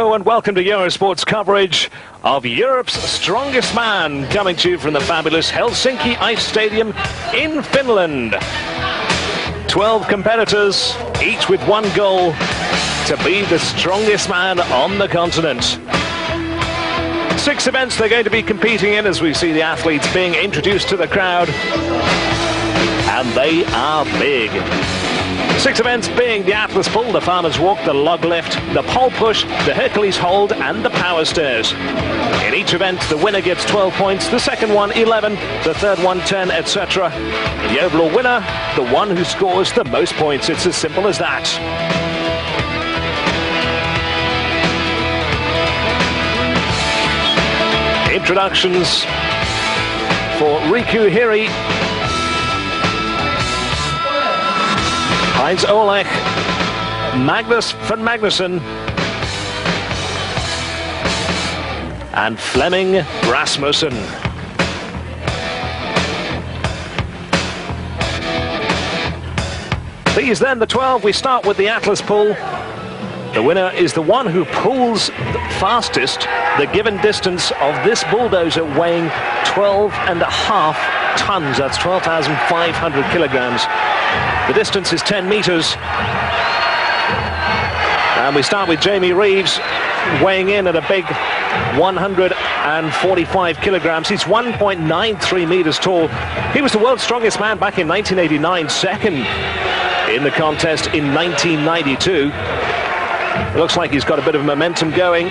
Hello and welcome to Eurosport's coverage of Europe's Strongest Man, coming to you from the fabulous Helsinki Ice Stadium in Finland. 12 competitors, each with one goal: to be the strongest man on the continent. 6 events they're going to be competing in as we see the athletes being introduced to the crowd. And they are big. 6 events being the Atlas Pull, the Farmer's Walk, the Log Lift, the Pole Push, the Hercules Hold and the Power Stairs. In each event the winner gets 12 points, the second one 11, the third one 10, etc. The overall winner, the one who scores the most points. It's as simple as that. Introductions for Riku Kiri, Heinz Ollesch, Magnus Samuelsson and Flemming Rasmussen. These then the 12. We start with the Atlas Pull. The winner is the one who pulls the fastest the given distance of this bulldozer, weighing 12.5 tons. That's 12,500 kilograms. The distance is 10 meters. And we start with Jamie Reeves, weighing in at a big 145 kilograms. He's 1.93 meters tall. He was the world's strongest man back in 1989, second in the contest in 1992. It looks like he's got a bit of momentum going.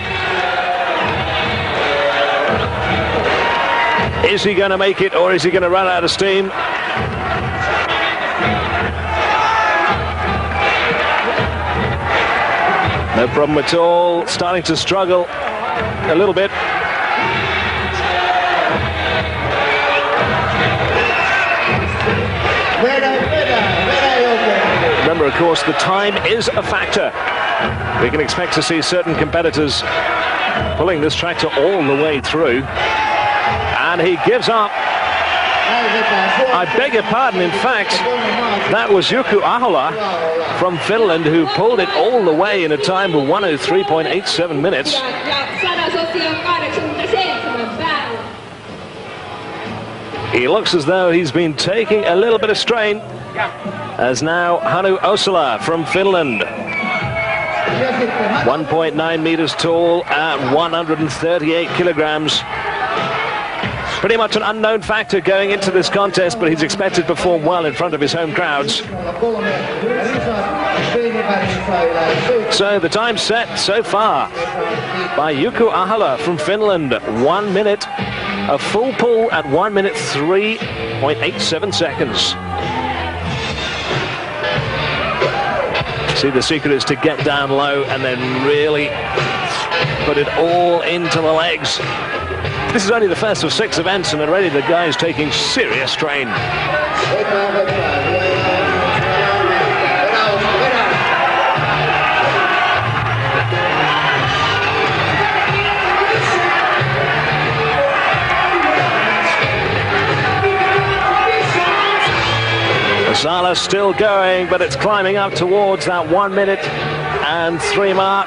Is he going to make it, or is he going to run out of steam? No problem at all. Starting to struggle a little bit. Remember, of course, the time is a factor. We can expect to see certain competitors pulling this tractor all the way through. And he gives up. I beg your pardon, in fact, that was Jouko Ahola from Finland who pulled it all the way in a time of 103.87 minutes. He looks as though he's been taking a little bit of strain, as now Hannu Osala from Finland, 1.9 meters tall at 138 kilograms. Pretty much an unknown factor going into this contest, but he's expected to perform well in front of his home crowds. So the time set so far by Jouko Ahola from Finland, 1 minute, a full pull at 1 minute 3.87 seconds. See, the secret is to get down low and then really put it all into the legs. This is only the first of 6 events, and already the guy's taking serious strain. Osala still going, but it's climbing up towards that 1 minute and 3 mark.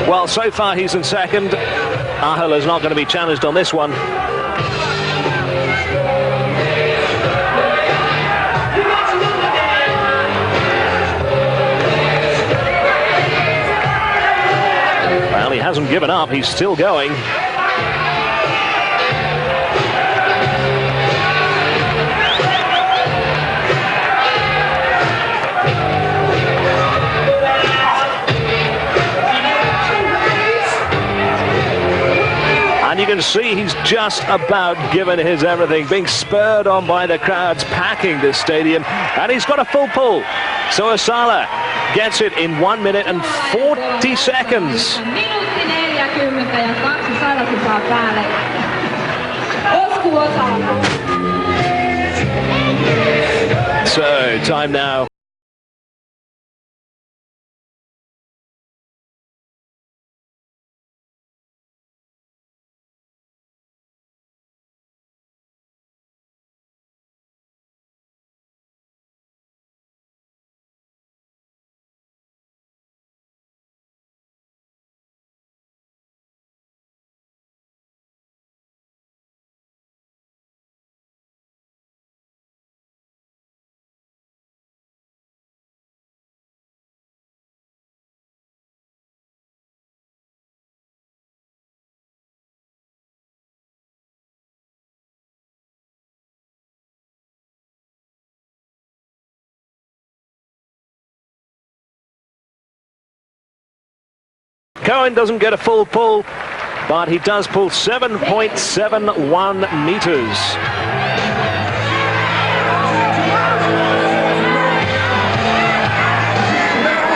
Well, so far he's in second. Ahola's not going to be challenged on this one. Well, he hasn't given up. He's still going. And you can see he's just about given his everything, being spurred on by the crowds packing this stadium, and he's got a full pull. So Osala gets it in 1 minute and 40 seconds. So time now. Cowan doesn't get a full pull, but he does pull 7.71 meters.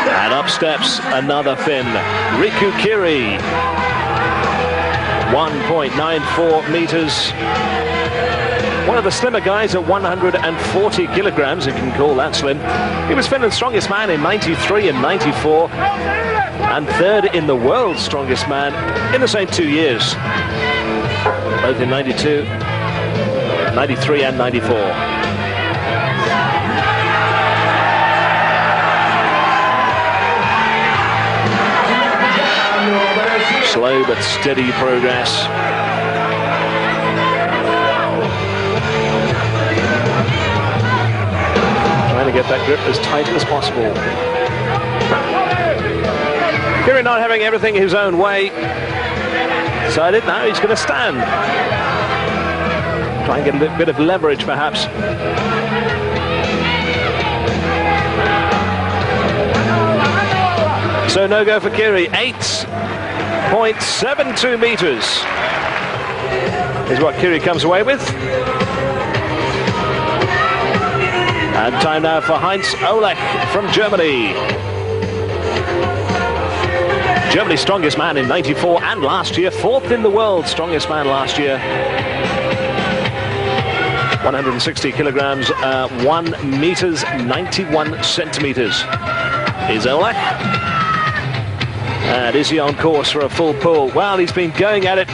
And up steps another Finn, Riku Kiri. 1.94 meters. One of the slimmer guys at 140 kilograms, if you can call that slim. He was Finland's strongest man in 93 and 94, and third in the world's strongest man in the same 2 years, both in 92, 93 and 94. Slow but steady progress. Trying to get that grip as tight as possible. Kiri not having everything his own way. Decided now he's going to stand. Try and get a little bit of leverage perhaps. So no go for Kiri. 8.72 meters is what Kiri comes away with. And time now for Heinz Ollesch from Germany. Germany's strongest man in 94 and last year, fourth in the world, strongest man last year. 160 kilograms, 1 meters, 91 centimeters is Ollesch. And is he on course for a full pull? Well, he's been going at it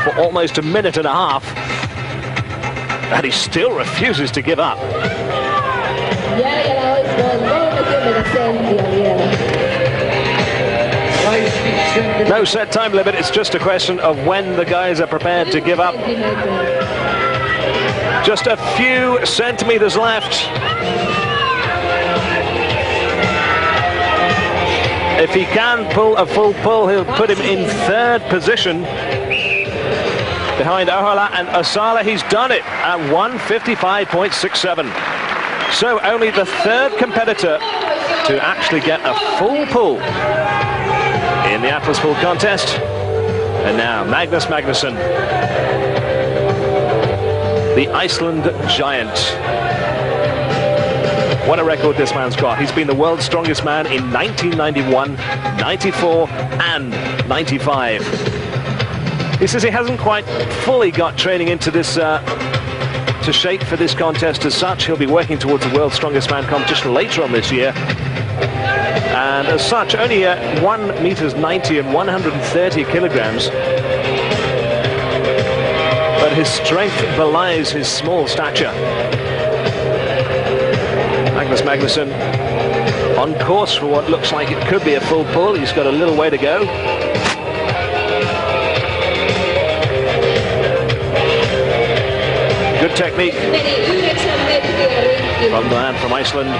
for almost a minute and a half, and he still refuses to give up. No set time limit, it's just a question of when the guys are prepared to give up. Just a few centimeters left. If he can pull a full pull, he'll put him in third position behind Ahola and Osala. He's done it at 155.67. So only the third competitor to actually get a full pull in the Atlas Pull contest. And now Magnus Magnusson, the Iceland giant. What a record this man's got. He's been the world's strongest man in 1991, 94 and 95. He says he hasn't quite fully got training into this to shape for this contest as such. He'll be working towards the world's strongest man competition later on this year. And as such, only 1 meters 90 and 130 kilograms. But his strength belies his small stature. Magnus Magnusson on course for what looks like it could be a full pull. He's got a little way to go. Good technique from the man from Iceland.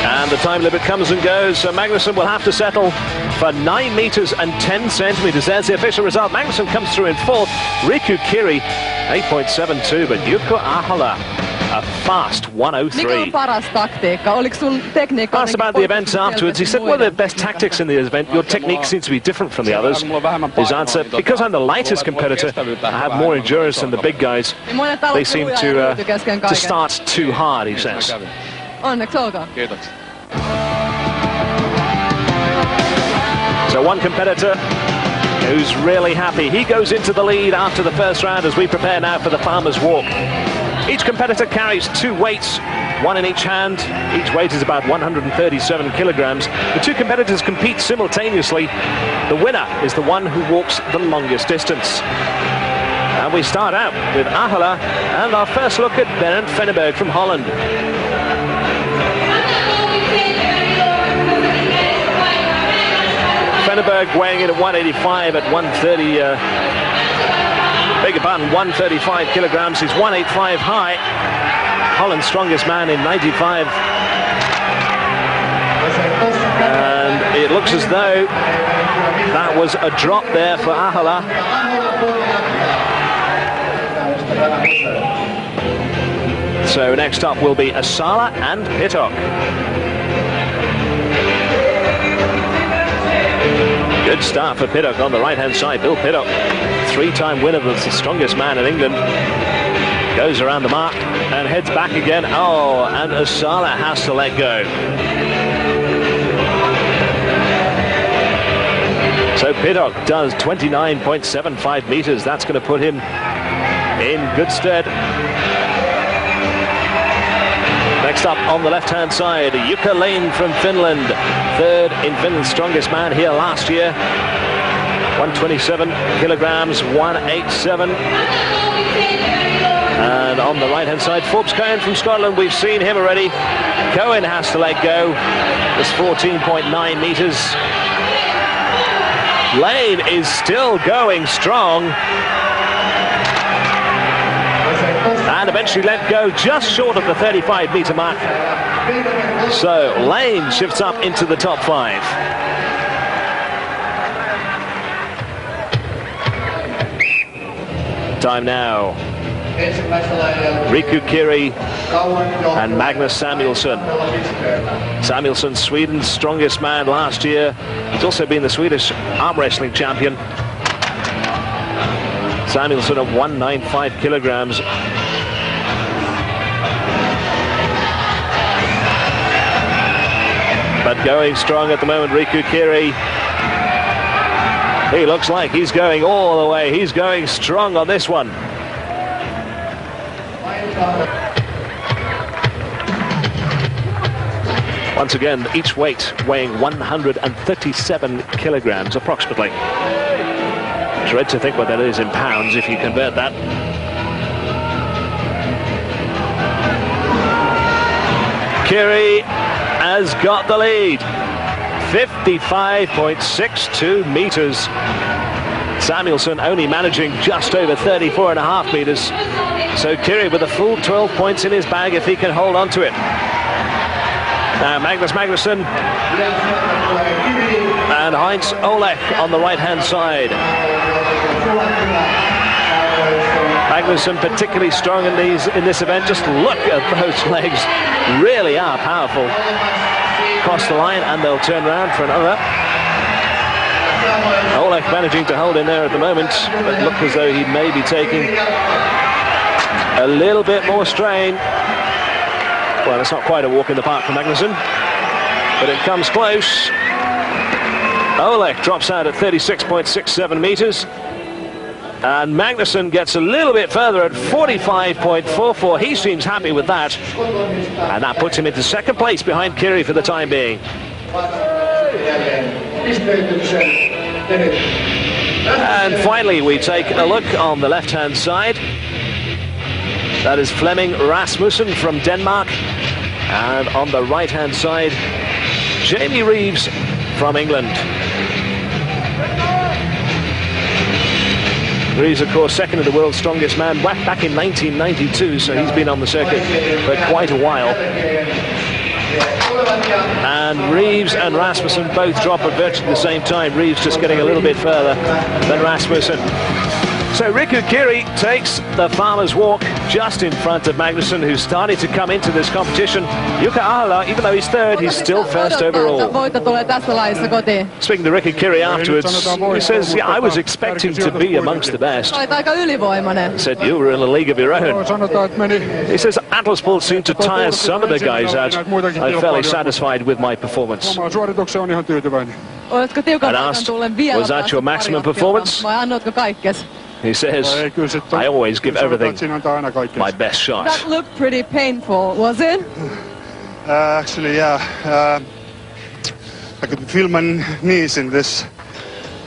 And the time limit comes and goes, so Magnusson will have to settle for 9 meters and 10 centimeters. There's the official result. Magnusson comes through in fourth. Riku Kiri, 8.72, but Jouko Ahola, a fast 103. Asked about the event afterwards, he said, what are the best tactics in the event? Your technique seems to be different from the others. His answer, because I'm the lightest competitor, I have more endurance than the big guys. They seem to start too hard, he says. So one competitor who's really happy. He goes into the lead after the first round as we prepare now for the Farmer's Walk. Each competitor carries 2 weights, one in each hand. Each weight is about 137 kilograms. The 2 competitors compete simultaneously. The winner is the one who walks the longest distance. And we start out with Ahola and our first look at Berend Veneberg from Holland. Veneberg weighing in at 185 at 130, beg your pardon, 135 kilograms. He's 185 high. Holland's strongest man in 95. And it looks as though that was a drop there for Ahola. So next up will be Osala and Pittock. Good start for Pittock on the right-hand side. Bill Pittock, three-time winner of the strongest man in England, goes around the mark and heads back again. Oh, and Osala has to let go. So Pittock does 29.75 meters. That's going to put him in good stead. Next up on the left-hand side, Jouko Lane from Finland, third in Finland's strongest man here last year. 127 kilograms, 187. And on the right-hand side, Forbes Cowan from Scotland. We've seen him already. Cowan has to let go. It's 14.9 meters. Lane is still going strong. And eventually let go just short of the 35-meter mark. So Lane shifts up into the top 5. Time now. Riku Kiri and Magnus Samuelsson. Samuelsson, Sweden's strongest man last year. He's also been the Swedish arm wrestling champion. Samuelsson at 195 kilograms. But going strong at the moment, Riku Kiri. He looks like he's going all the way. He's going strong on this one. Once again, each weight weighing 137 kilograms approximately. Dread to think what that is in pounds if you convert that. Kiri has got the lead. 55.62 meters. Samuelsson only managing just over 34.5 meters. So Kiri with a full 12 points in his bag if he can hold on to it. Now Magnus Magnusson and Heinz Ollesch on the right-hand side. Magnusson particularly strong in this event. Just look at those legs. Really are powerful. Cross the line and they'll turn around for another. Ollesch managing to hold in there at the moment, but look as though he may be taking a little bit more strain. Well, it's not quite a walk in the park for Magnusson, but it comes close. Ollesch drops out at 36.67 meters. And Magnusson gets a little bit further at 45.44. He seems happy with that. And that puts him into second place behind Kiri for the time being. And finally, we take a look on the left-hand side. That is Flemming Rasmussen from Denmark. And on the right-hand side, Reeves from England. Reeves, of course, second in the world's strongest man back in 1992, so he's been on the circuit for quite a while. And Reeves and Rasmussen both drop at virtually the same time. Reeves just getting a little bit further than Rasmussen. So Riku Kiri takes the farmer's walk just in front of Magnusson, who's starting to come into this competition. Jouko Ahola, even though he's third, he's still first overall. Speaking to Riku Kiri afterwards, he says, yeah, I was expecting to be amongst the best. He said, you were in a league of your own. He says, Atlas Pool seemed to tire some of the guys out. I'm fairly satisfied with my performance. And asked, was that your maximum performance? He says, I always give everything my best shot. That looked pretty painful, was it? Actually, yeah. I could feel my knees in this.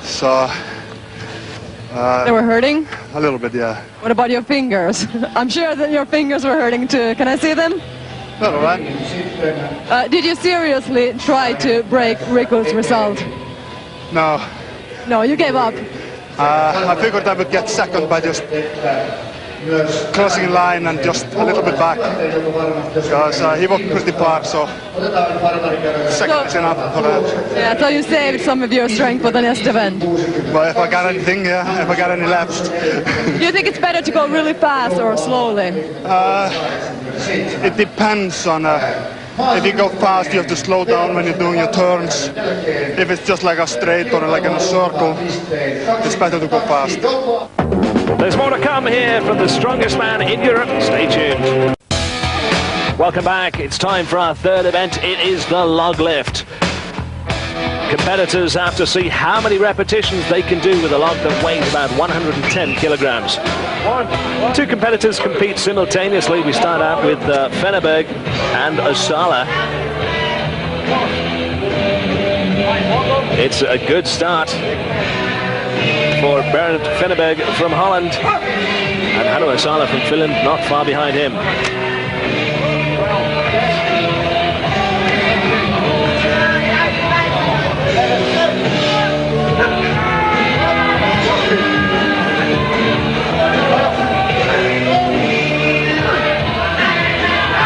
So... they were hurting? A little bit, yeah. What about your fingers? I'm sure that your fingers were hurting too. Can I see them? Not all right. Did you seriously try to break Riku's result? No. No, you gave up? I figured I would get second by just crossing line and just a little bit back, because he walked pretty far, so second is enough for that. Yeah, so you saved some of your strength for the next event. Well, if I got anything, yeah, if I got any laps. Do you think it's better to go really fast or slowly? it depends on if you go fast, you have to slow down when you're doing your turns. If it's just like a straight or like in a circle, it's better to go fast. There's more to come here from the strongest man in Europe. Stay tuned. Welcome back. It's time for our third event. It is the log lift. Competitors have to see how many repetitions they can do with a log that weighs about 110 kilograms. Two competitors compete simultaneously. We start out with Veneberg and Osala. It's a good start for Berend Veneberg from Holland, and Hannu Osala from Finland not far behind him.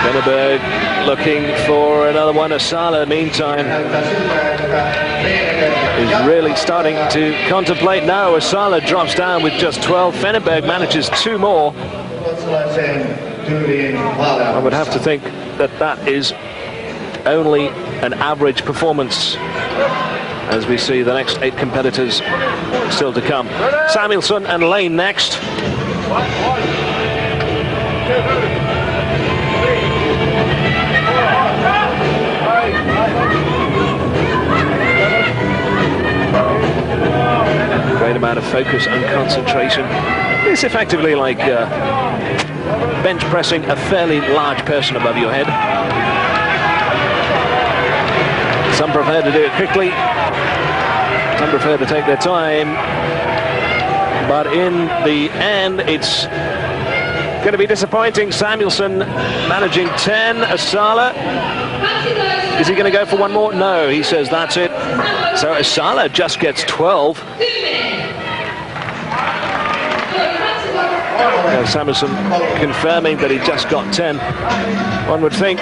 Veneberg looking for another one. Osala, meantime, is really starting to contemplate now. Osala drops down with just 12. Veneberg manages 2 more. I would have to think that that is only an average performance, as we see the next 8 competitors still to come. Samuelsson and Lane next. Great amount of focus and concentration. It's effectively like bench pressing a fairly large person above your head. Some prefer to do it quickly, some prefer to take their time, but in the end it's going to be disappointing. Samuelsson managing 10. Osala, is he going to go for one more? No, he says that's it. So Osala just gets 12. Samuelsson confirming that he just got 10. One would think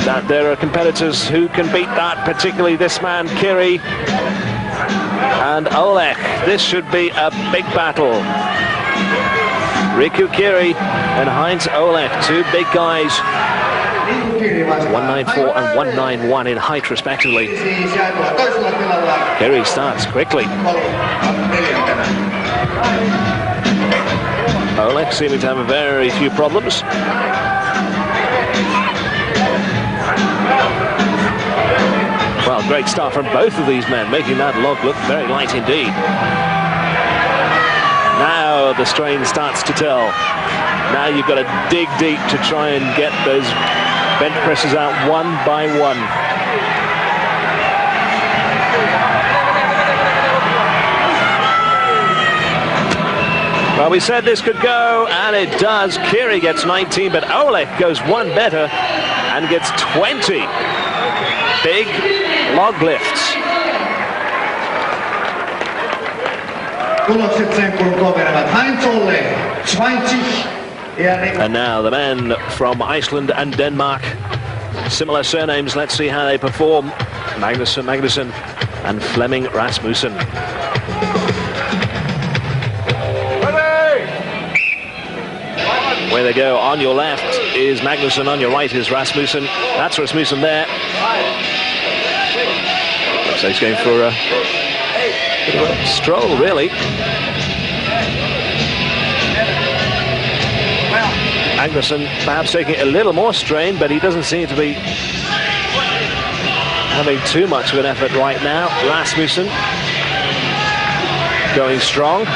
that there are competitors who can beat that, particularly this man, Kiri and Ollesch. This should be a big battle. Riku Kiri and Heinz Ollesch, 2 big guys. 194 and 191 in height respectively. Kiri starts quickly. Ollesch seeming to have very few problems. Well, great start from both of these men, making that log look very light indeed. Now the strain starts to tell. Now you've got to dig deep to try and get those bench presses out one by one. Well, we said this could go, and it does. Kiri gets 19, but Ollesch goes one better and gets 20. Big log lifts. And now the men from Iceland and Denmark. Similar surnames. Let's see how they perform. Magnusson and Flemming Rasmussen. Where they go, on your left is Magnusson, on your right is Rasmussen. That's Rasmussen there. So he's going for a bit of a stroll, really. Magnusson perhaps taking a little more strain, but he doesn't seem to be having too much of an effort right now. Rasmussen going strong.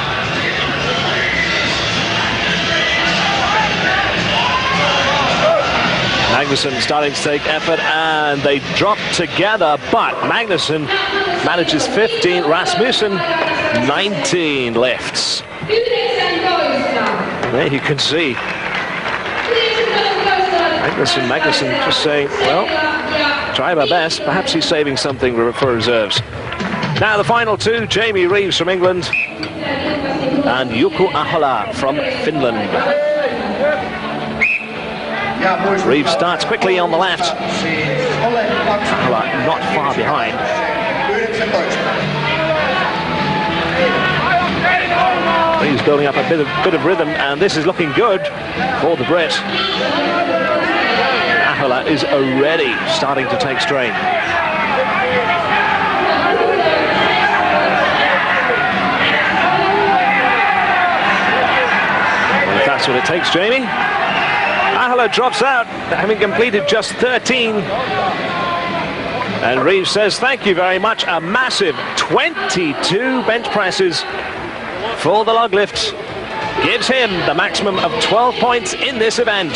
Magnusson starting to take effort, and they drop together, but Magnusson manages 15, Rasmussen 19 lifts. There you can see Magnusson just saying, well, try my best. Perhaps he's saving something for reserves. Now the final 2, Jamie Reeves from England and Jouko Ahola from Finland. Reeves starts quickly on the left. Ahola not far behind. He's building up a bit of rhythm, and this is looking good for the Brit. Ahola is already starting to take strain. Well, if that's what it takes, Jamie. Ahola drops out, having completed just 13. And Reeves says, thank you very much. A massive 22 bench presses for the log lift. Gives him the maximum of 12 points in this event.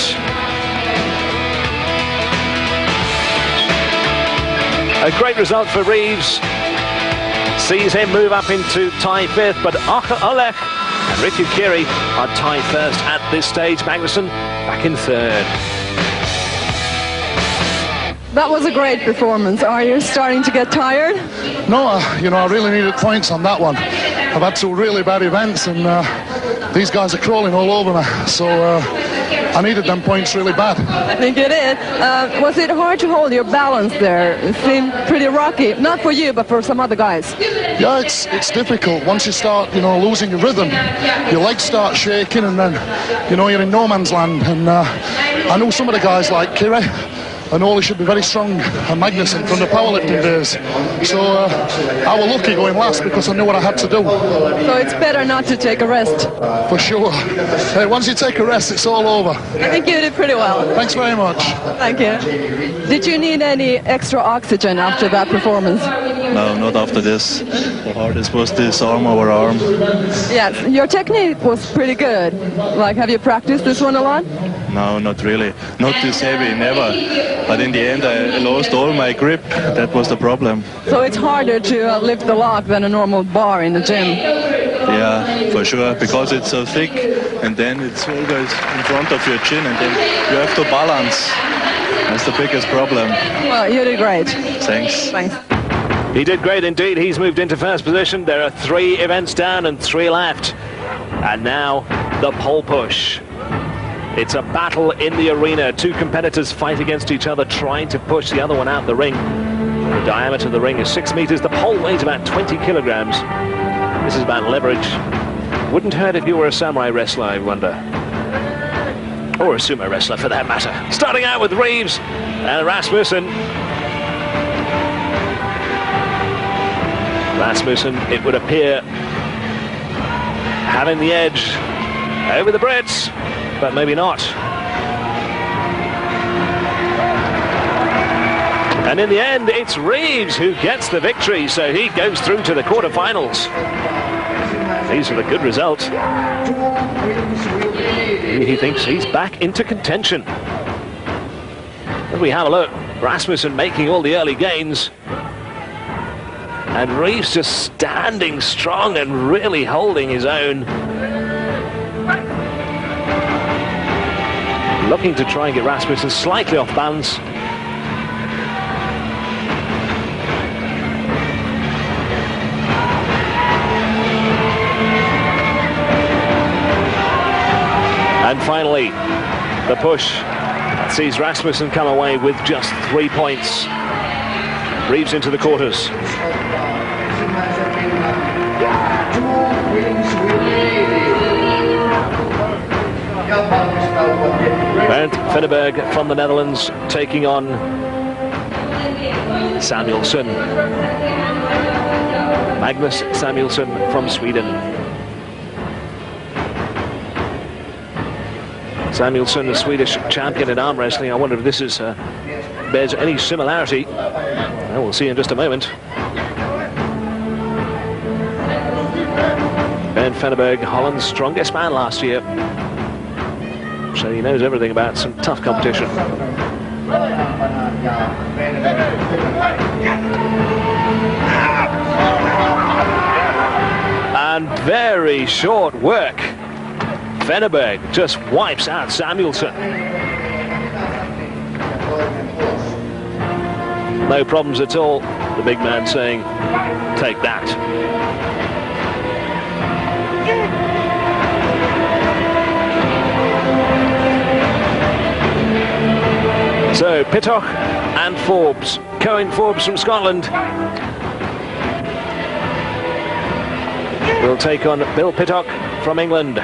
A great result for Reeves. Sees him move up into tie 5th, but Jouko Ahola and Riku Kiri are tied first at this stage. Magnusson back in 3rd. That was a great performance. Are you starting to get tired? No, you know, I really needed points on that one. I've had 2 really bad events, and these guys are crawling all over me. So I needed them points really bad. I think it is. Was it hard to hold your balance there? It seemed pretty rocky. Not for you, but for some other guys. Yeah, it's difficult. Once you start, you know, losing your rhythm, your legs start shaking, and then, you know, you're in no man's land. And I know some of the guys like Kiri and Ollesch should be very strong, and Magnusson from the powerlifting days. So I was lucky going last because I knew what I had to do. So it's better not to take a rest. For sure. Hey, once you take a rest, it's all over. I think you did pretty well. Thanks very much. Thank you. Did you need any extra oxygen after that performance? No, not after this. The hardest was this arm over arm. Yes, your technique was pretty good. Like, have you practiced this one a lot? No, not really. Not this heavy, never. But in the end, I lost all my grip. That was the problem. So it's harder to lift the log than a normal bar in the gym? Yeah, for sure, because it's so thick, and then it's always in front of your chin, and then you have to balance. That's the biggest problem. Well, you did great. Thanks. Thanks. He did great indeed. He's moved into 1st position. There are 3 events down and 3 left. And now the pole push. It's a battle in the arena. 2 competitors fight against each other, trying to push the other one out the ring. The diameter of the ring is 6 meters. The pole weighs about 20 kilograms. This is about leverage. Wouldn't hurt if you were a samurai wrestler, I wonder. Or a sumo wrestler, for that matter. Starting out with Reeves and Rasmussen. Rasmussen, it would appear, having the edge over the Brits, but maybe not. And in the end, it's Reeves who gets the victory, so he goes through to the quarterfinals. These are a good result. He thinks he's back into contention. If we have a look, Rasmussen making all the early gains. And Reeves just standing strong and really holding his own. Looking to try and get Rasmussen slightly off balance. And finally, the push sees Rasmussen come away with just 3 points. Reeves into the quarters. Berend Veneberg from the Netherlands taking on Samuelsson. Magnus Samuelsson from Sweden. Samuelsson, the Swedish champion in arm wrestling. I wonder if this is bears any similarity. Well, we'll see in just a moment. Berend Veneberg, Holland's strongest man last year. So he knows everything about some tough competition. And very short work. Veneberg just wipes out Samuelsson. No problems at all. The big man saying, take that. So Pittock and Forbes. Cowan Forbes from Scotland will take on Bill Pittock from England.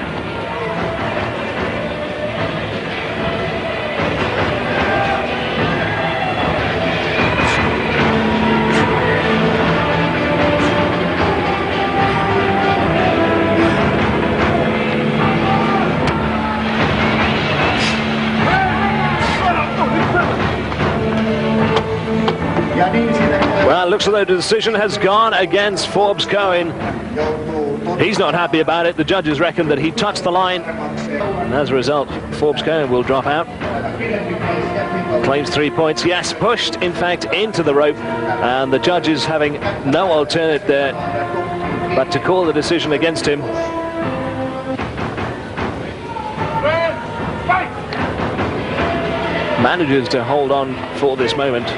Well, looks as though the decision has gone against Forbes Cowan. He's not happy about it. The judges reckon that he touched the line. And as a result, Forbes Cowan will drop out. Claims 3 points. Yes, pushed, in fact, into the rope. And the judges having no alternate there but to call the decision against him. Manages to hold on for this moment.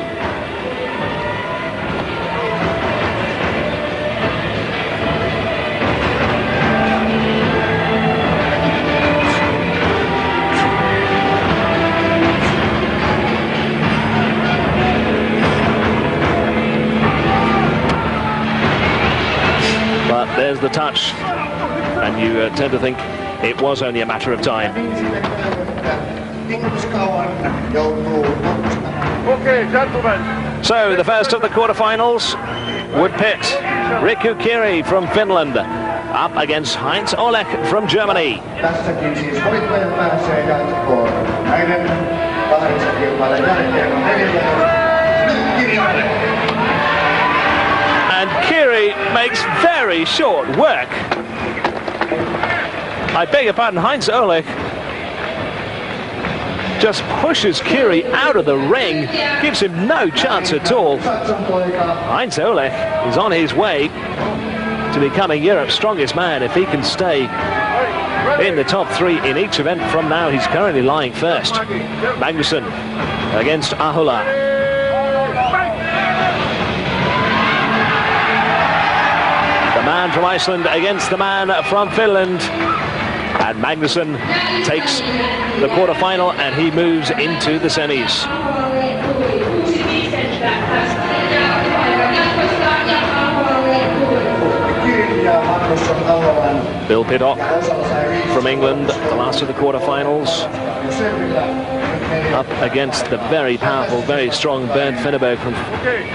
But there's the touch, and you tend to think it was only a matter of time. Okay, gentlemen. So the first of the quarterfinals would pit Riku Kiri from Finland up against Heinz Ollesch from Germany. And Kiri makes very short work. I beg your pardon, Heinz Ollesch just pushes Kiri out of the ring, gives him no chance at all. Heinz Ollesch is on his way to becoming Europe's strongest man if he can stay in the top 3 in each event from now. He's currently lying first. Magnusson against Ahola. The man from Iceland against the man from Finland. And Magnusson takes the quarterfinal and he moves into the semis. Bill Piddock from England, the last of the quarterfinals, up against the very powerful, very strong Berend Veneberg from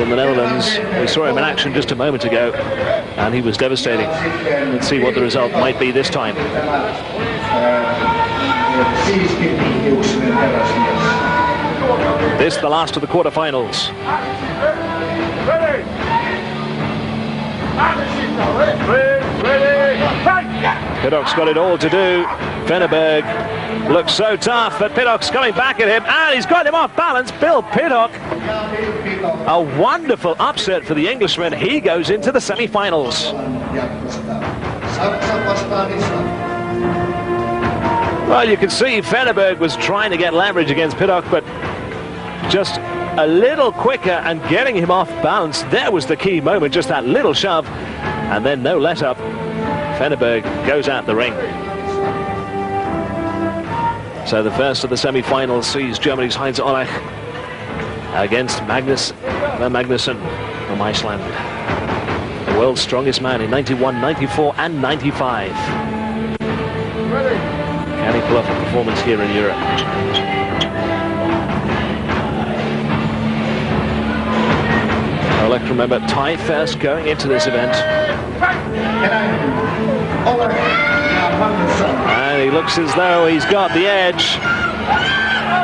the Netherlands. We saw him in action just a moment ago, and he was devastating. Let's see what the result might be this time. This, the last of the quarterfinals. Piddock's got it all to do. Veneberg looks so tough, but Piddock's coming back at him, and he's got him off balance. Bill Piddock, a wonderful upset for the Englishman. He goes into the semi-finals. Well, you can see Veneberg was trying to get leverage against Piddock, but just a little quicker and getting him off balance. There was the key moment, just that little shove, and then no let up. Veneberg goes out the ring. So the first of the semi-finals sees Germany's Heinz Ollesch against Magnus Samuelsson from Iceland. The world's strongest man in 91, 94 and 95. Can he pull off a performance here in Europe? Ollesch, remember, tie first going into this event. And he looks as though he's got the edge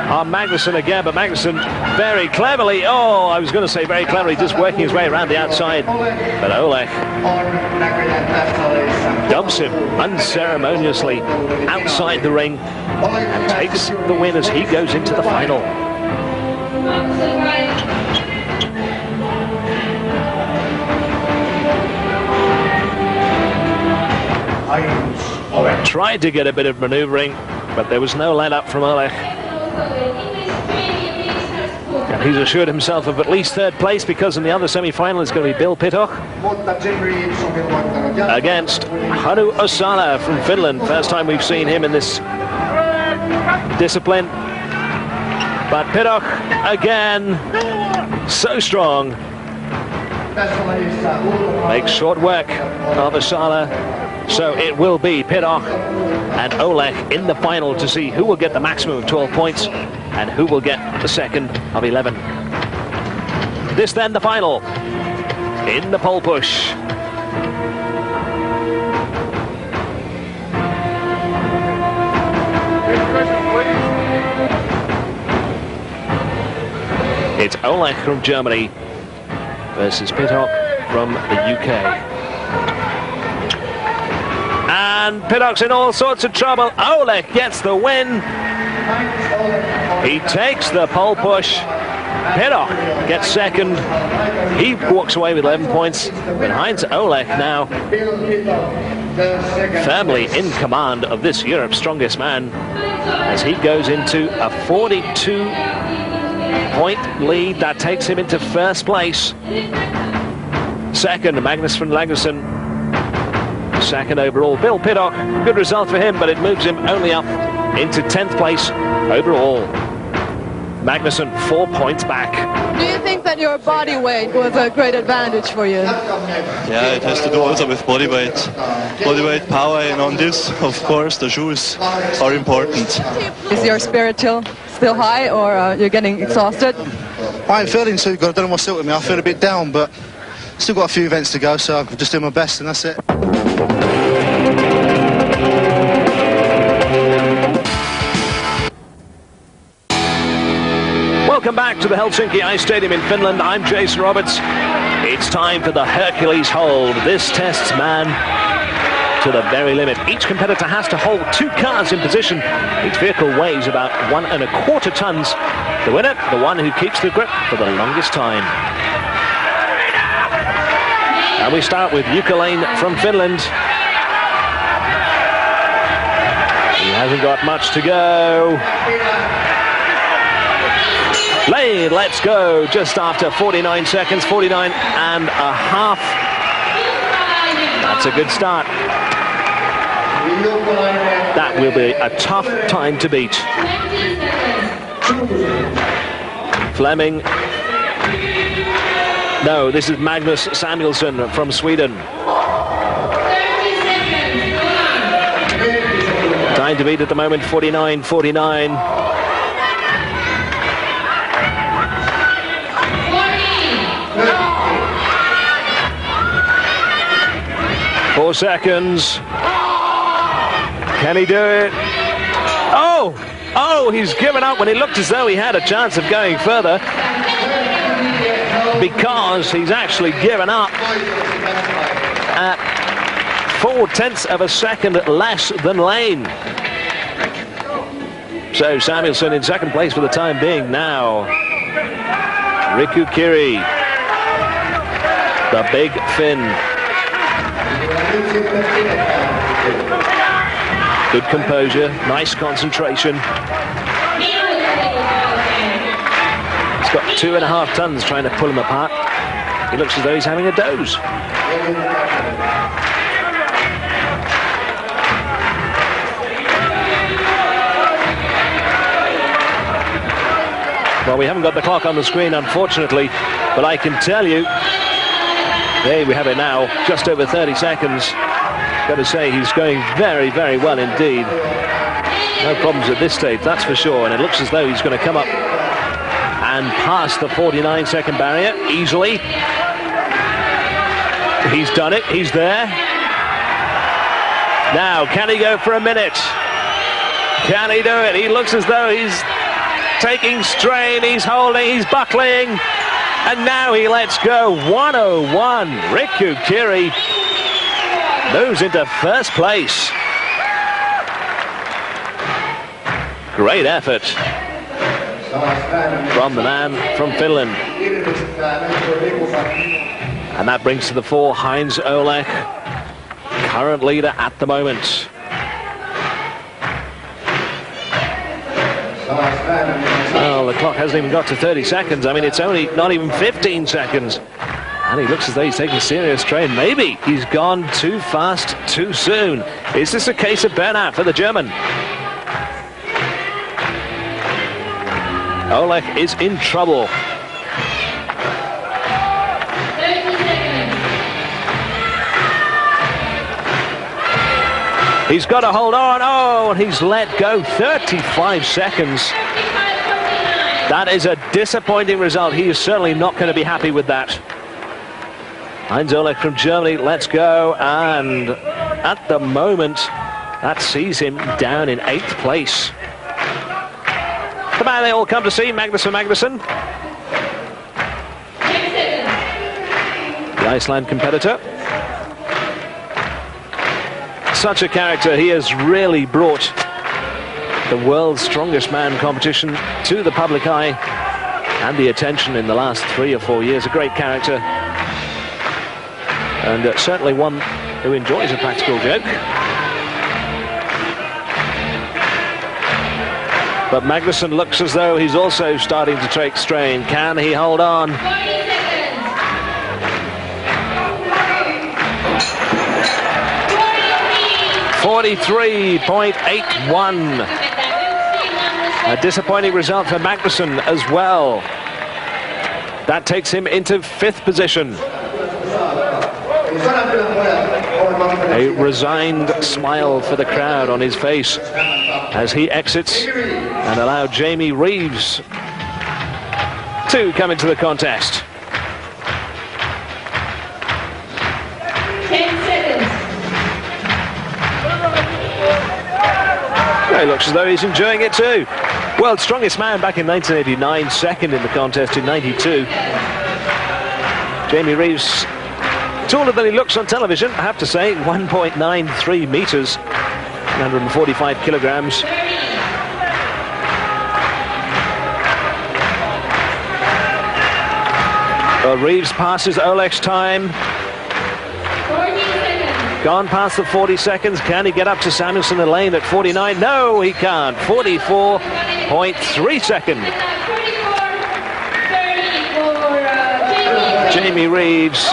on Magnusson again, but Magnusson very cleverly, I was going to say very cleverly, just working his way around the outside. But Ollesch dumps him unceremoniously outside the ring and takes the win as he goes into the final. Tried to get a bit of manoeuvring, but there was no let-up from Ollesch. And he's assured himself of at least third place, because in the other semi-final is going to be Bill Piddock against Hannu Osala from Finland. First time we've seen him in this discipline. But Piddock, again, so strong. Makes short work of Osala. So it will be Pidcock and Ollesch in the final to see who will get the maximum of 12 points and who will get the second of 11. This then the final in the pole push. It's Ollesch from Germany versus Pidcock from the UK. And Pidcock's in all sorts of trouble. Ollesch gets the win. He takes the pole push. Pidcock gets second. He walks away with 11 points. But Heinz Ollesch now firmly in command of this Europe's strongest man as he goes into a 42-point lead. That takes him into first place. Second, Magnus Samuelsson. Second overall, Bill Pidcock. Good result for him, but it moves him only up into 10th place overall. Magnusson 4 points back. Do you think that your body weight was a great advantage for you? Yeah, it has to do also with body weight, power, and on this, of course, the shoes are important. Is your spirit still high, or you're getting exhausted? I ain't feeling too good. I don't know what's up with me. I feel a bit down, but still got a few events to go, so I'm just doing my best, and that's it. Welcome back to the Helsinki Ice Stadium in Finland. I'm Jason Roberts. It's time for the Hercules hold. This tests man to the very limit. Each competitor has to hold 2 cars in position. Each vehicle weighs about 1¼ tons. The winner, the one who keeps the grip for the longest time. And we start with Jouko Ahola from Finland. He hasn't got much to go. Lane, let's go, just after 49 seconds, 49 and a half. That's a good start. That will be a tough time to beat. Flemming. No, this is Magnus Samuelsson from Sweden. Time to beat at the moment, 49.49. 4 seconds. Can he do it? Oh, he's given up when he looked as though he had a chance of going further, because he's actually given up at 0.4 of a second less than Lane. So Samuelsson in second place for the time being now. Riku Kiri, the big Finn. Good composure, nice concentration. He's got 2.5 tons trying to pull him apart. He looks as though he's having a doze. Well, we haven't got the clock on the screen, unfortunately, but I can tell you, there we have it now, just over 30 seconds. Got to say, he's going very, very well indeed. No problems at this stage, that's for sure. And it looks as though he's going to come up and pass the 49-second barrier easily. He's done it, he's there. Now, can he go for a minute? Can he do it? He looks as though he's taking strain, he's holding, he's buckling. And now he lets go. 101. Riku Kiri moves into first place. Great effort from the man from Finland. And that brings to the fore Heinz Ollesch, current leader at the moment. Well, the clock hasn't even got to 30 seconds. I mean, it's only not even 15 seconds. And he looks as though he's taking serious strain. Maybe he's gone too fast, too soon. Is this a case of burnout for the German? Ollesch is in trouble. He's got to hold on. Oh, and he's let go. 35 seconds. That is a disappointing result. He is certainly not going to be happy with that. Heinz Ollesch from Germany lets go, and at the moment, that sees him down in 8th place. The man they all come to see, Magnus Samuelsson. The Iceland competitor. Such a character. He has really brought the world's strongest man competition to the public eye and the attention in the last 3 or 4 years. A great character, and certainly one who enjoys a practical joke. But Magnusson looks as though he's also starting to take strain. Can he hold on? 43.81. A disappointing result for Magnusson as well. That takes him into 5th position. A resigned smile for the crowd on his face as he exits and allow Jamie Reeves to come into the contest. 10 seconds. He looks as though he's enjoying it too. World's strongest man back in 1989, second in the contest in 92. Jamie Reeves, taller than he looks on television, I have to say. 1.93 meters, 145 kilograms. Well, Reeves passes Ollesch's time. 40 seconds. Gone past the 40 seconds. Can he get up to Samuelsson in lane at 49? No, he can't. 44.3 seconds. Jamie Reeves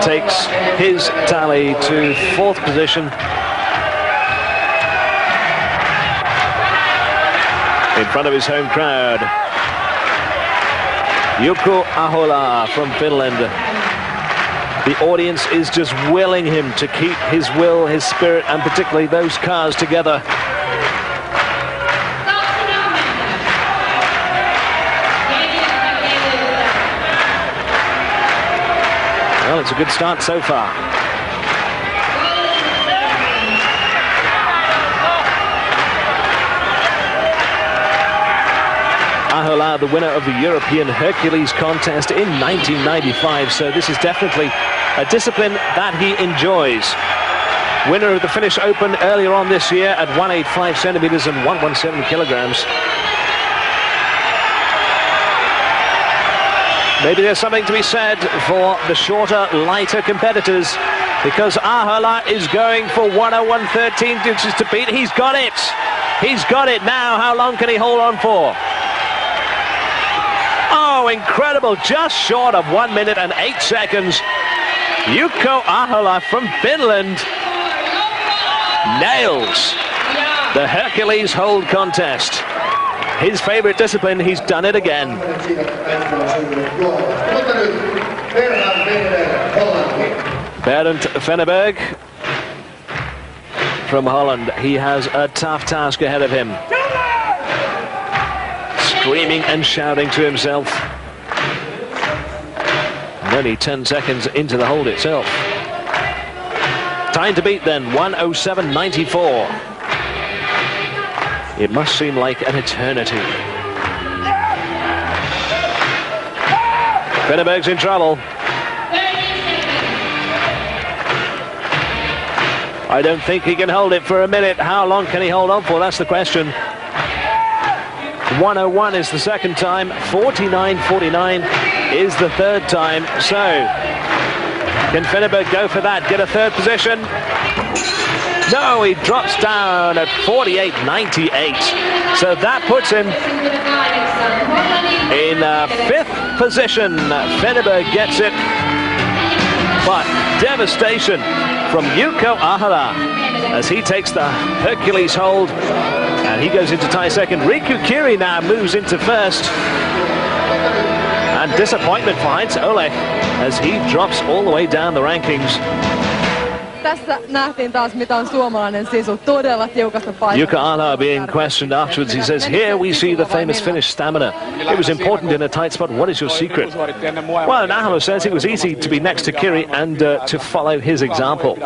takes his tally to 4th position. In front of his home crowd. Jouko Ahola from Finland. The audience is just willing him to keep his will, his spirit, and particularly those cars together. Well, it's a good start so far. Ahola, the winner of the European Hercules contest in 1995, so this is definitely a discipline that he enjoys. Winner of the Finnish Open earlier on this year at 185 centimeters and 117 kilograms. Maybe there's something to be said for the shorter, lighter competitors, because Ahola is going for 101.13 inches to beat. He's got it. He's got it now. How long can he hold on for? Oh, incredible. Just short of 1 minute and 8 seconds. Jouko Ahola from Finland nails the Hercules hold contest. His favorite discipline, he's done it again. Berend Veneberg from Holland. He has a tough task ahead of him. Screaming and shouting to himself. And only 10 seconds into the hold itself. Time to beat then, 1:07.94. It must seem like an eternity. Veneberg's in trouble. I don't think he can hold it for a minute. How long can he hold on for? That's the question. 1:01 is the second time. 49.49 is the third time. So, can Veneberg go for that? Get a third position? No, he drops down at 48.98. So that puts him in 5th position. Veneberg gets it. But devastation from Jouko Ahola as he takes the Hercules hold and he goes into tie second. Riku Kiri now moves into first. And disappointment for Heinz Ollesch as he drops all the way down the rankings. tässä nähtiin taas mitä on suomalainen sisu todella tiukasta paikasta. Jouko Ahola being questioned afterwards, he says, here we see the famous Finnish stamina. It was important in a tight spot. What is your secret? Well, and Ahola says it was easy to be next to Kiri and to follow his example.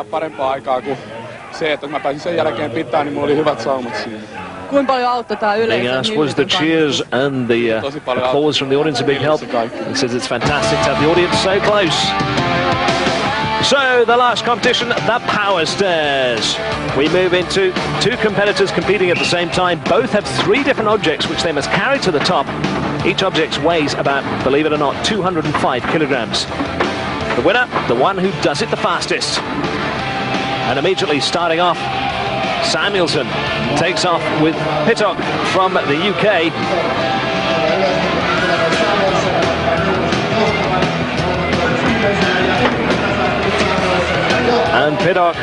Kuinka paljon auttoi tää Being yleisön asked, was the cheers and the applause from the audience a big help? He says it's fantastic to have the audience so close. So, the last competition, the power stairs. We move into two competitors competing at the same time. Both have 3 different objects which they must carry to the top. Each object weighs about, believe it or not, 205 kilograms. The winner, the one who does it the fastest. And immediately starting off, Samuelsson takes off with Pittock from the UK. And Pittock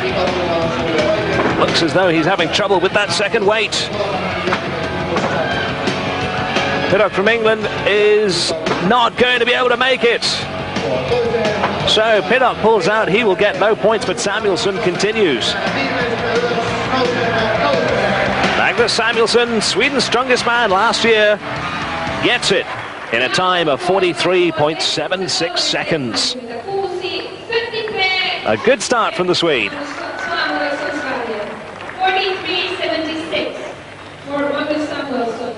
looks as though he's having trouble with that second weight. Pittock from England is not going to be able to make it. So Pittock pulls out, he will get no points, but Samuelsson continues. Magnus Samuelsson, Sweden's strongest man last year, gets it in a time of 43.76 seconds. A good start from the Swede. 43.76 for Magnus Samuelsson.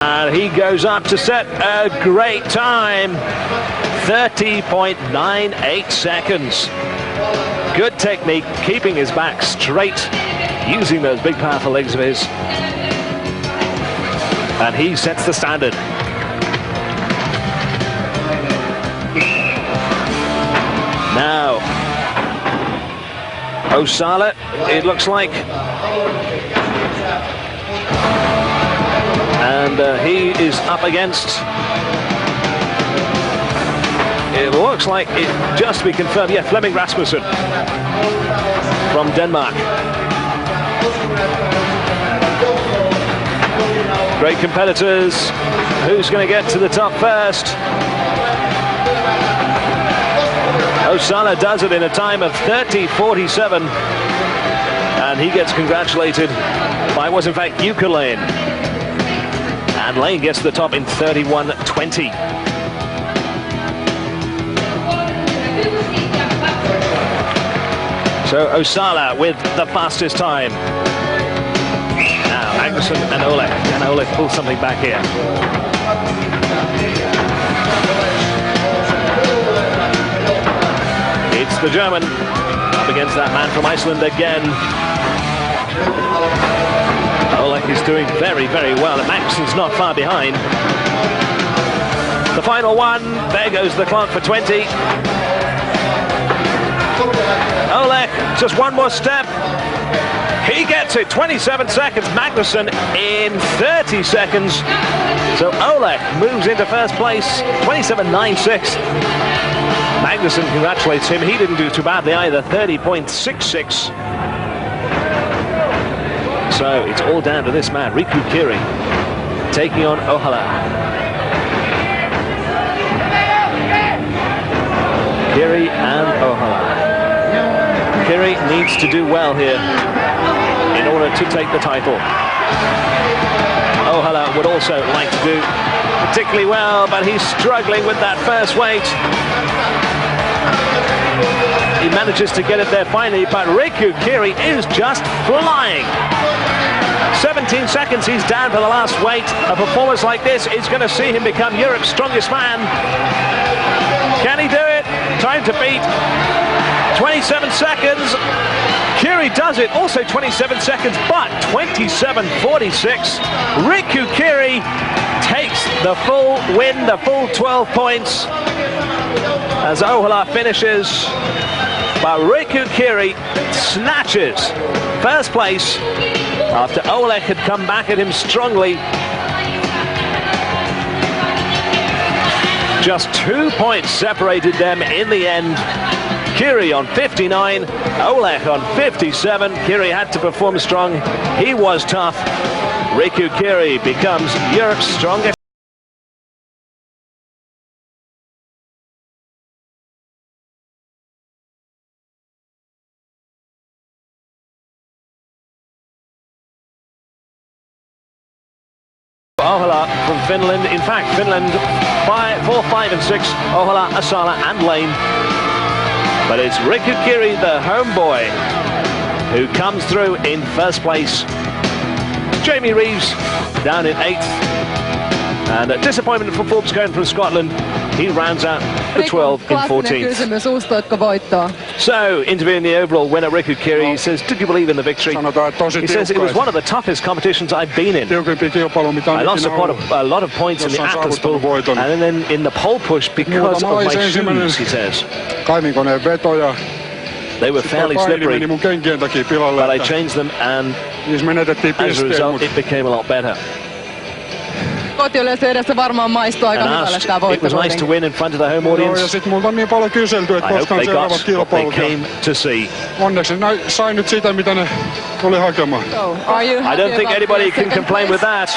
And he goes up to set a great time, 30.98 seconds. Good technique, keeping his back straight, using those big powerful legs of his. And he sets the standard. Now, Osala, it looks like. And he is up against, it looks like it just to be confirmed, yeah, Flemming Rasmussen from Denmark. Great competitors. Who's going to get to the top first? Osala does it in a time of 30.47, and he gets congratulated by, was in fact Jouko Lane. And Lane gets to the top in 31.20. So Osala with the fastest time. Now Magnusson and Ollesch. Can Ollesch pull something back here? It's the German up against that man from Iceland again. Ollesch is doing very, very well, and Magnusson's not far behind. The final one, there goes the clock for 20. Ollesch, just one more step. He gets it, 27 seconds. Magnusson in 30 seconds. So Ollesch moves into first place, 27.96. Magnusson congratulates him. He didn't do too badly either, 30.66. So it's all down to this man, Riku Kiri, taking on Ahola. Kiri and Ahola. Kiri needs to do well here in order to take the title. Ahola would also like to do particularly well, but he's struggling with that first weight. He manages to get it there finally, but Riku Kiri is just flying. 17 seconds he's down for the last weight. A performance like this is going to see him become Europe's strongest man. Can he do it? Time to beat. 27 seconds. Kiri does it, also 27 seconds, but 27.46. Riku Kiri takes the full win, the full 12 points as Ahola finishes. But Riku Kiri snatches first place after Ollesch had come back at him strongly. Just 2 points separated them in the end. Kiri on 59, Ollesch on 57. Kiri had to perform strong. He was tough. Riku Kiri becomes Europe's strongest. Ahola from Finland. In fact, Finland 4, 5 and 6. Ahola, Osala and Lane. But it's Riku Kiri, the homeboy, who comes through in first place. Jamie Reeves down in 8th. And a disappointment for Forbes Cowan from Scotland. He rounds out the 12 in 14th. So, interviewing the overall winner, Riku Kiri, he says, did you believe in the victory? He says, it was one of the toughest competitions I've been in. I lost a lot of points in the Atlas pool, and then in the pole push because of my shoes, he says. They were fairly slippery, but I changed them, and as a result, it became a lot better. It was nice to win in front of the home audience. I hope they got what they came to see. I don't think anybody can complain with that.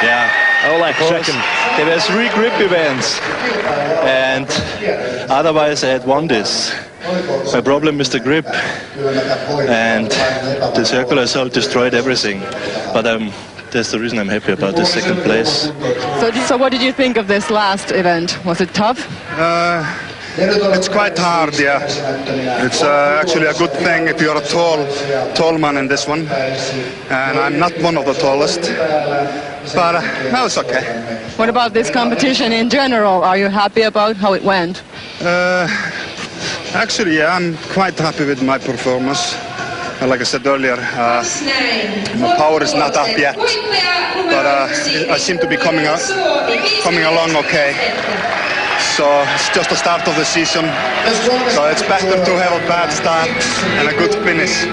Yeah. Ollesch second. There were 3 grip events, and otherwise I had won this. My problem is the grip, and the circular assault destroyed everything. But that's the reason I'm happy about this second place. So what did you think of this last event? Was it tough? It's quite hard, yeah. It's actually a good thing if you're a tall man in this one. And I'm not one of the tallest. But no, it's okay. What about this competition in general? Are you happy about how it went? Actually, yeah, I'm quite happy with my performance. Like I said earlier, my power is not up yet, but I seem to be coming along okay. So it's just the start of the season, so it's better to have a bad start and a good finish.